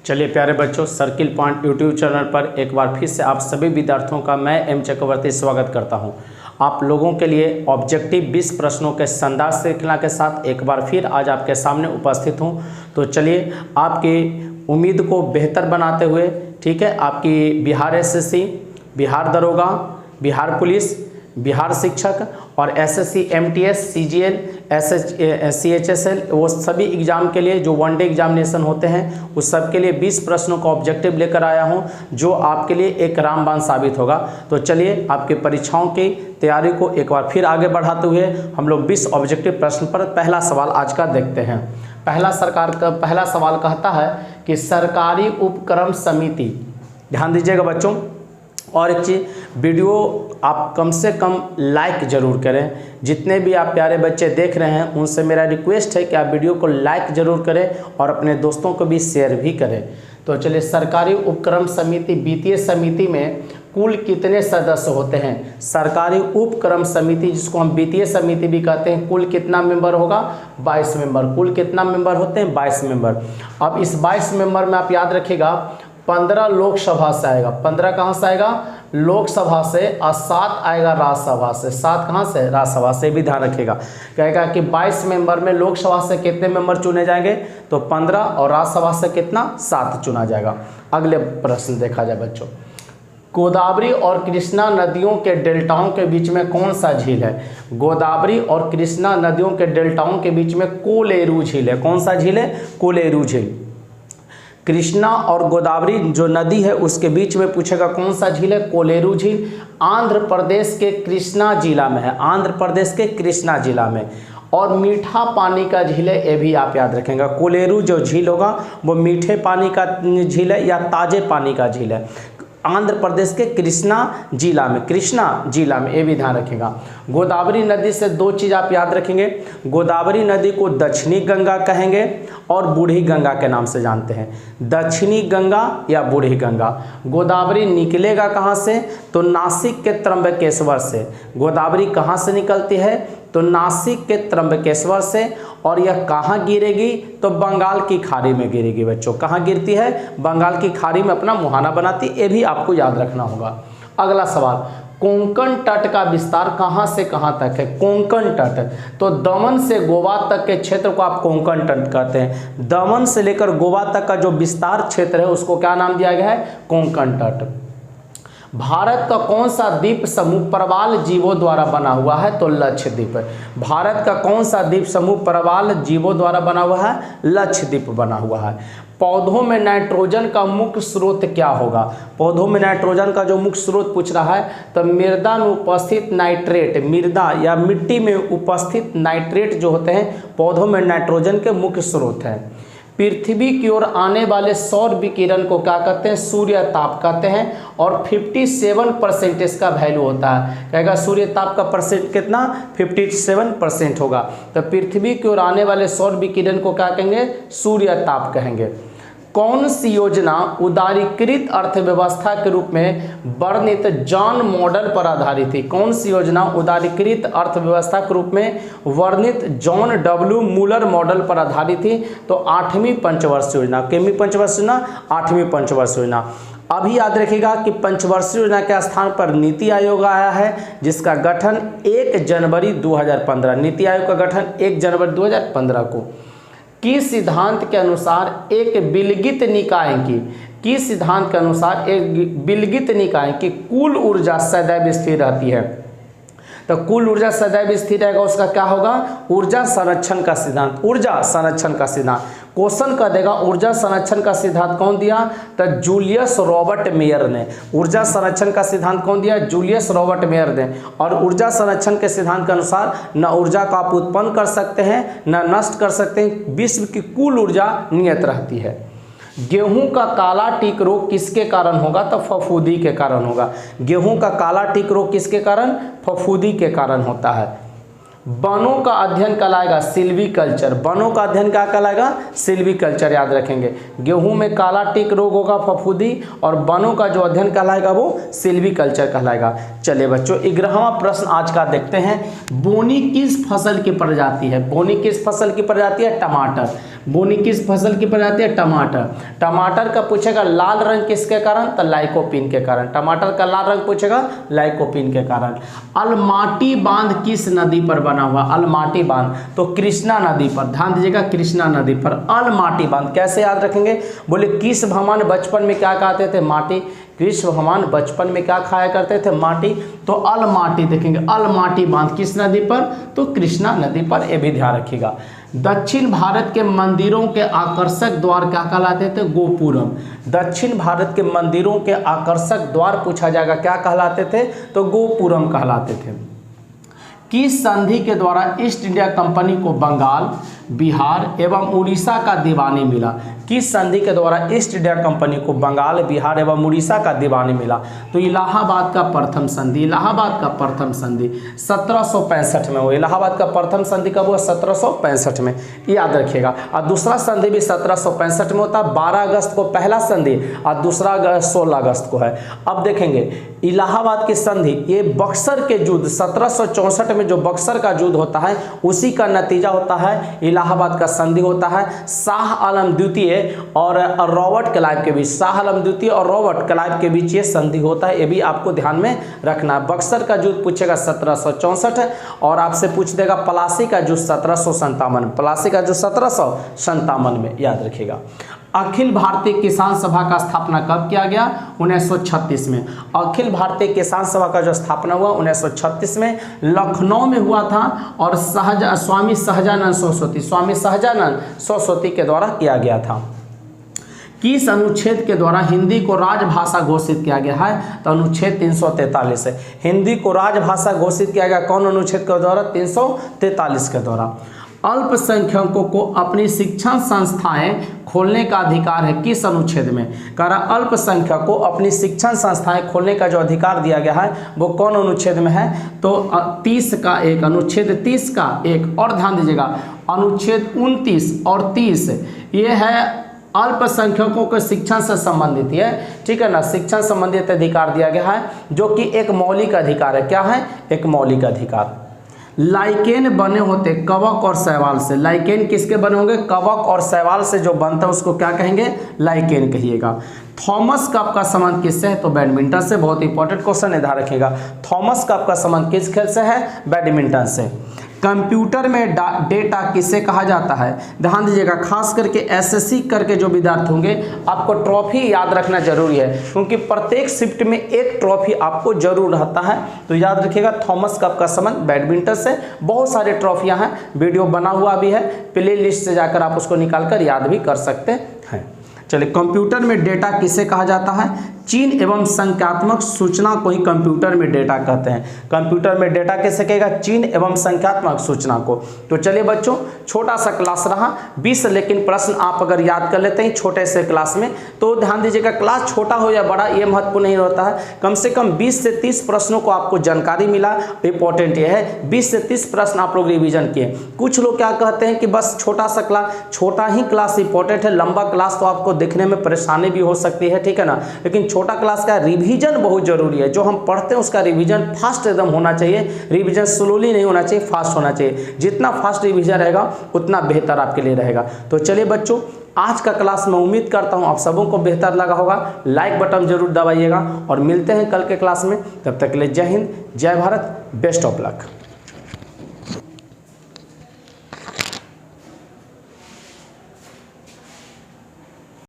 चलिए प्यारे बच्चों, सर्किल पॉइंट यूट्यूब चैनल पर एक बार फिर से आप सभी विद्यार्थियों का मैं एम चक्रवर्ती स्वागत करता हूं। आप लोगों के लिए ऑब्जेक्टिव 20 प्रश्नों के संदाज श्रृंखला के साथ एक बार फिर आज आपके सामने उपस्थित हूं। तो चलिए आपकी उम्मीद को बेहतर बनाते हुए, ठीक है, आपकी बिहार एसएससी, बिहार दरोगा, बिहार पुलिस, बिहार शिक्षक और एसएससी, एमटीएस, सीजीएल, सीएचएसएल, वो सभी एग्ज़ाम के लिए जो वनडे एग्जामिनेशन होते हैं उस सब के लिए 20 प्रश्नों का ऑब्जेक्टिव लेकर आया हूं, जो आपके लिए एक रामबाण साबित होगा। तो चलिए आपके परीक्षाओं की तैयारी को एक बार फिर आगे बढ़ाते हुए हम लोग 20 ऑब्जेक्टिव प्रश्न पर पहला सवाल आज का देखते हैं। पहला सवाल कहता है कि सरकारी उपक्रम समिति, ध्यान दीजिएगा बच्चों, और एक चीज़, वीडियो आप कम से कम लाइक ज़रूर करें। जितने भी आप प्यारे बच्चे देख रहे हैं उनसे मेरा रिक्वेस्ट है कि आप वीडियो को लाइक ज़रूर करें और अपने दोस्तों को भी शेयर भी करें। तो चलिए, सरकारी उपक्रम समिति, वित्तीय समिति में कुल कितने सदस्य होते हैं? सरकारी उपक्रम समिति, जिसको हम वित्तीय समिति भी कहते हैं, कुल कितना मेंबर होगा? 22 मेंबर। कुल कितना मेंबर होते हैं? 22 मेंबर। अब इस 22 मेंबर में आप याद रखिएगा 15 लोकसभा से आएगा। 15 कहाँ से आएगा? लोकसभा से, और 7 आएगा राज्यसभा से। 7 कहाँ से? राज्यसभा से। भी ध्यान रखिएगा, कहेगा कि 22 मेंबर में लोकसभा से कितने मेंबर चुने जाएंगे? तो 15, और राज्यसभा से कितना? 7 चुना जाएगा। अगले प्रश्न देखा जाए बच्चों, गोदावरी और कृष्णा नदियों के डेल्टाओं के बीच में कौन सा झील है? गोदावरी और कृष्णा नदियों के डेल्टाओं के बीच में कोलेरू झील है। कौन सा झील है? कोलेरू झील। कृष्णा और गोदावरी जो नदी है उसके बीच में पूछेगा कौन सा झील है? कोलेरू झील। आंध्र प्रदेश के कृष्णा जिला में है। आंध्र प्रदेश के कृष्णा जिला में। और मीठा पानी का झील है, ये भी आप याद रखेंगे। कोलेरू जो झील होगा वो मीठे पानी का झील है या ताजे पानी का झील है? आंध्र प्रदेश के कृष्णा जिला में। कृष्णा जिला में, ये भी ध्यान रखेगा। गोदावरी नदी से 2 चीज़ आप याद रखेंगे। गोदावरी नदी को दक्षिणी गंगा कहेंगे और बूढ़ी गंगा के नाम से जानते हैं। दक्षिणी गंगा या बूढ़ी गंगा। गोदावरी निकलेगा कहाँ से? तो नासिक के त्र्यंबकेश्वर से। गोदावरी कहाँ से निकलती है? तो नासिक के त्र्यंबकेश्वर से। और यह कहाँ गिरेगी? तो बंगाल की खाड़ी में गिरेगी बच्चों। कहाँ गिरती है? बंगाल की खाड़ी में अपना मुहाना बनाती, ये भी आपको याद रखना होगा। अगला सवाल, कोंकण तट का विस्तार कहाँ से कहाँ तक है? कोंकण तट, तो दमन से गोवा तक के क्षेत्र को आप कोंकण तट कहते हैं। दमन से लेकर गोवा तक का जो विस्तार क्षेत्र है उसको क्या नाम दिया गया है? कोंकण तट। भारत का कौन सा द्वीप समूह प्रवाल जीवों द्वारा बना हुआ है? तो लक्षद्वीप। भारत का कौन सा द्वीप समूह प्रवाल जीवों द्वारा बना हुआ है? लक्षद्वीप बना हुआ है। पौधों में नाइट्रोजन का मुख्य स्रोत क्या होगा? पौधों में नाइट्रोजन का जो मुख्य स्रोत पूछ रहा है, तो मृदा में उपस्थित नाइट्रेट, मृदा या मिट्टी में उपस्थित नाइट्रेट जो होते हैं पौधों में नाइट्रोजन के मुख्य स्रोत हैं। पृथ्वी की ओर आने वाले सौर विकिरण को क्या कहते हैं? सूर्य ताप कहते हैं। और 57% इसका वैल्यू होता है। कहेगा सूर्य ताप का परसेंट कितना? 57% होगा। तो पृथ्वी की ओर आने वाले सौर विकिरण को क्या कहेंगे? सूर्य ताप कहेंगे। कौन सी योजना उदारीकृत अर्थव्यवस्था के रूप में वर्णित जॉन मॉडल पर आधारित थी? कौन सी योजना उदारीकृत अर्थव्यवस्था के रूप में वर्णित जॉन डब्ल्यू मूलर मॉडल पर आधारित थी? तो 8वीं पंचवर्षीय योजना। कितनी पंचवर्षीय योजना? 8वीं पंचवर्षीय योजना। अभी याद रखिएगा कि पंचवर्षीय योजना के स्थान पर नीति आयोग आया है, जिसका गठन 1 जनवरी 2015। नीति आयोग का गठन 1 जनवरी 2015 को। किस सिद्धांत के अनुसार एक विलगित निकाय की सिद्धांत के अनुसार एक विलगित निकाय की कुल ऊर्जा सदैव स्थिर रहती है? तो कुल ऊर्जा सदैव स्थिर रहेगा, उसका क्या होगा? ऊर्जा संरक्षण का सिद्धांत। ऊर्जा संरक्षण का सिद्धांत क्वेश्चन कर देगा। ऊर्जा संरक्षण का सिद्धांत कौन दिया? तो जूलियस रॉबर्ट मेयर ने। ऊर्जा संरक्षण का सिद्धांत कौन दिया? जूलियस रॉबर्ट मेयर ने। और ऊर्जा संरक्षण के सिद्धांत के अनुसार न ऊर्जा को आप उत्पन्न कर सकते हैं न नष्ट कर सकते हैं। विश्व की कुल ऊर्जा नियत रहती है। गेहूं का काला टिक रोग किसके कारण होगा? तो फफूंदी के कारण होगा। गेहूं का काला टिक रोग किसके कारण? फफूंदी के कारण होता है। वनों का अध्ययन कहलाएगा सिल्वीकल्चर। वनों का अध्ययन क्या कहलाएगा? सिल्वीकल्चर, याद रखेंगे। गेहूं में काला टिक रोग होगा फफूंदी, और वनों का जो अध्ययन कहलाएगा वो सिल्वीकल्चर कहलाएगा। चलिए बच्चों 11वां प्रश्न आज का देखते हैं। बोनी किस फसल की प्रजाति है? बोनी किस फसल की प्रजाति है? टमाटर। बोनी किस फसल की प्रजाति है? टमाटर। टमाटर का पूछेगा लाल रंग किसके कारण? तो लाइकोपीन के कारण। टमाटर का लाल रंग पूछेगा लाइकोपीन के कारण। अलमाटी बांध किस नदी पर बना हुआ? अलमाटी बांध तो कृष्णा नदी पर, ध्यान दीजिएगा, कृष्णा नदी पर अलमाटी बांध। कैसे याद रखेंगे? बोले किस भगवान बचपन में क्या कहते थे? माटी। कृष्ण भगवान बचपन में क्या खाया करते थे? माटी। तो अलमाटी देखेंगे, अलमाटी बांध किस नदी पर? तो कृष्णा नदी पर, ये भी ध्यान रखिएगा। दक्षिण भारत के मंदिरों के आकर्षक द्वार क्या कहलाते थे? गोपुरम। दक्षिण भारत के मंदिरों के आकर्षक द्वार पूछा जाएगा क्या कहलाते थे? तो गोपुरम कहलाते थे। किस संधि के द्वारा ईस्ट इंडिया कंपनी को बंगाल, बिहार एवं उड़ीसा का दीवानी मिला? किस संधि के द्वारा ईस्ट इंडिया कंपनी को बंगाल, बिहार एवं उड़ीसा का दीवानी मिला? तो इलाहाबाद का प्रथम संधि। इलाहाबाद का प्रथम संधि 1765 में हुआ। इलाहाबाद का प्रथम संधि कब हुआ? 1765 में, याद रखिएगा। और दूसरा संधि भी 1765 में होता है। 12 अगस्त को पहला संधि और दूसरा 16 अगस्त को है। अब देखेंगे इलाहाबाद की संधि, ये बक्सर के युद्ध 1764 में जो बक्सर का युद्ध होता है उसी का नतीजा होता है, इलाहाबाद का संधि होता है। शाह आलम द्वितीय और रॉबर्ट क्लाइव के बीच, शाह आलम द्वितीय और रॉबर्ट क्लाइव के बीच ये संधि होता है, ये भी आपको ध्यान में रखना है। बक्सर का युद्ध पूछेगा 1764 और आपसे पूछ देगा प्लासी का युद्ध 1757, प्लासी का युद्ध 1757 में, याद रखिएगा। अखिल भारतीय किसान सभा का स्थापना कब किया गया? 1936 में। अखिल भारतीय किसान सभा का जो स्थापना हुआ 1936 में लखनऊ में हुआ था और स्वामी सहजानंद सरस्वती के द्वारा किया गया था। किस अनुच्छेद के द्वारा हिंदी को राजभाषा घोषित किया गया है? तो अनुच्छेद 343 है। हिंदी को राजभाषा घोषित किया गया कौन अनुच्छेद के द्वारा? 343 के द्वारा। अल्पसंख्यकों को अपनी शिक्षण संस्थाएं खोलने का अधिकार है किस अनुच्छेद में? कह रहा अल्पसंख्यक को अपनी शिक्षण संस्थाएं खोलने का जो अधिकार दिया गया है वो कौन अनुच्छेद में है? तो 30 का एक, अनुच्छेद 30 का एक। और ध्यान दीजिएगा अनुच्छेद 29 और 30 ये है अल्पसंख्यकों के शिक्षण से संबंधित है, ठीक है ना। शिक्षण संबंधित अधिकार दिया गया है जो कि एक मौलिक अधिकार है। क्या है? एक मौलिक अधिकार। लाइकेन बने होते कवक और शैवाल से। लाइकेन किसके बने होंगे? कवक और शैवाल से जो बनता है उसको क्या कहेंगे? लाइकेन कहिएगा। थॉमस कप का संबंध किससे है? तो बैडमिंटन से। बहुत इंपॉर्टेंट क्वेश्चन है, ध्यान रखिएगा। थॉमस कप का संबंध किस खेल से है? बैडमिंटन से। कंप्यूटर में डेटा किसे कहा जाता है? ध्यान दीजिएगा, खास करके एसएससी करके जो विद्यार्थी होंगे आपको ट्रॉफी याद रखना जरूरी है क्योंकि प्रत्येक शिफ्ट में एक ट्रॉफी आपको जरूर रहता है। तो याद रखिएगा थॉमस कप का संबंध बैडमिंटन से। बहुत सारे ट्रॉफियां हैं, वीडियो बना हुआ भी है, प्ले लिस्ट से जाकर आप उसको निकाल कर याद भी कर सकते हैं। चलिए, कंप्यूटर में डेटा किसे कहा जाता है? चिन्ह एवं संख्यात्मक सूचना को ही कंप्यूटर में डेटा कहते हैं। कंप्यूटर में डेटा कैसे कहेगा? चिन्ह एवं संख्यात्मक सूचना को। तो चलिए बच्चों, छोटा सा क्लास रहा 20, लेकिन प्रश्न आप अगर याद कर लेते हैं छोटे से क्लास में तो ध्यान दीजिएगा, क्लास छोटा हो या बड़ा ये महत्वपूर्ण नहीं होता है। कम से कम 20 से 30 प्रश्नों को आपको जानकारी मिला, इंपॉर्टेंट ये है 20 से 30 प्रश्न आप लोग रिविजन किए। कुछ लोग क्या कहते हैं कि बस छोटा सा क्लास, छोटा ही क्लास इंपॉर्टेंट है, लंबा क्लास तो आपको देखने में परेशानी भी हो सकती है, ठीक है ना। लेकिन छोटा क्लास का रिवीजन बहुत जरूरी है। जो हम पढ़ते हैं उसका रिवीजन फास्ट एकदम होना चाहिए, रिवीजन स्लोली नहीं होना चाहिए, फास्ट होना चाहिए। जितना फास्ट रिवीजन रहेगा उतना बेहतर आपके लिए रहेगा। तो चलिए बच्चों, आज का क्लास मैं उम्मीद करता हूं आप सबों को बेहतर लगा होगा। लाइक बटन जरूर दबाइएगा और मिलते हैं कल के क्लास में। तब तक के लिए जय हिंद, जय भारत, बेस्ट ऑफ लक।